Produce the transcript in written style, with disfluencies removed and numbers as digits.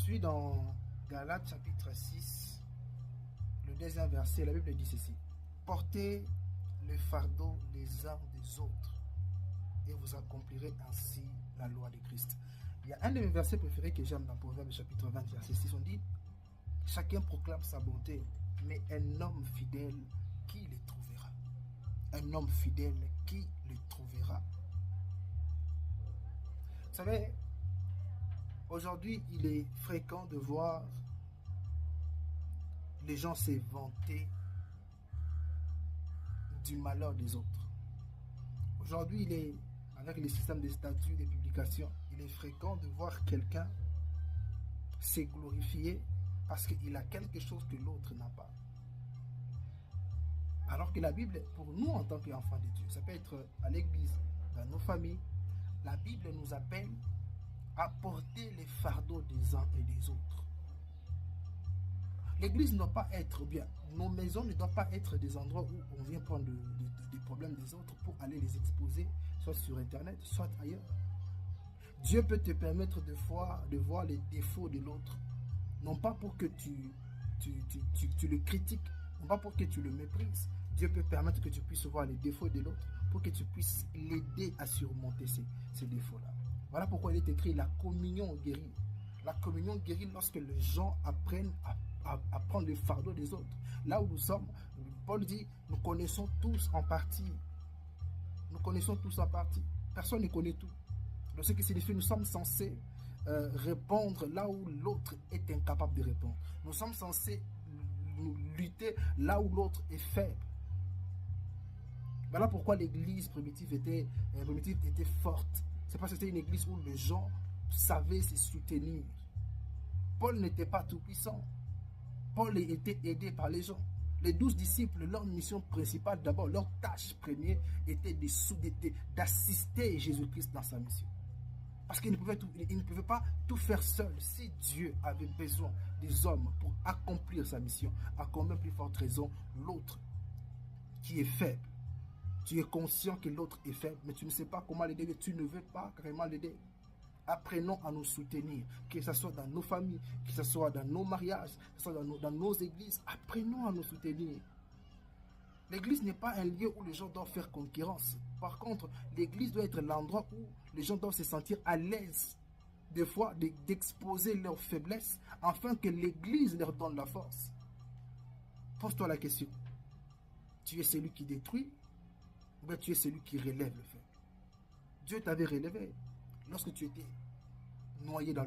suis dans Galates chapitre 6, le deuxième verset. La Bible dit ceci: portez le fardeau les uns des autres et vous accomplirez ainsi la loi de Christ. Il y a un de mes versets préférés que j'aime dans Proverbe chapitre 20, verset 6. On dit: chacun proclame sa bonté, mais un homme fidèle, qui le trouvera? Un homme fidèle, qui le trouvera? Vous savez, aujourd'hui, il est fréquent de voir les gens se vanter du malheur des autres. Aujourd'hui, avec les systèmes de statuts, des publications, il est fréquent de voir quelqu'un se glorifier parce qu'il a quelque chose que l'autre n'a pas. Alors que la Bible, pour nous en tant qu'enfants de Dieu, ça peut être à l'église, dans nos familles, la Bible nous appelle à porter les fardeaux des uns et des autres. L'église ne doit pas être bien. Nos maisons ne doivent pas être des endroits où on vient prendre des problèmes des autres pour aller les exposer, soit sur Internet, soit ailleurs. Dieu peut te permettre de voir les défauts de l'autre. Non pas pour que tu le critiques, non pas pour que tu le méprises. Dieu peut permettre que tu puisses voir les défauts de l'autre pour que tu puisses l'aider à surmonter ces défauts-là. Voilà pourquoi il est écrit: la communion guérit. La communion guérit lorsque les gens apprennent à prendre le fardeau des autres. Là où nous sommes, Paul dit: nous connaissons tous en partie. Nous connaissons tous en partie. Personne ne connaît tout. Donc ce qui signifie que nous sommes censés répondre là où l'autre est incapable de répondre. Nous sommes censés lutter là où l'autre est faible. Voilà pourquoi l'église primitive était forte. C'est parce que c'était une église où les gens savaient se soutenir. Paul n'était pas tout puissant. Paul était aidé par les gens. Les 12 disciples, leur mission principale, d'abord, leur tâche première était d'assister Jésus-Christ dans sa mission. Parce qu'ils ne pouvaient pas tout faire seuls. Si Dieu avait besoin des hommes pour accomplir sa mission, à combien plus forte raison l'autre qui est faible. Tu es conscient que l'autre est faible, mais tu ne sais pas comment l'aider, tu ne veux pas carrément l'aider. Apprenons à nous soutenir, que ce soit dans nos familles, que ce soit dans nos mariages, que ce soit dans nos églises. Apprenons à nous soutenir. L'église n'est pas un lieu où les gens doivent faire concurrence. Par contre, l'église doit être l'endroit où les gens doivent se sentir à l'aise, des fois, d'exposer leurs faiblesses, afin que l'église leur donne la force. Pose-toi la question: tu es celui qui détruit, ou bien tu es celui qui relève le fait? Dieu t'avait relevé lorsque tu étais noyé dans le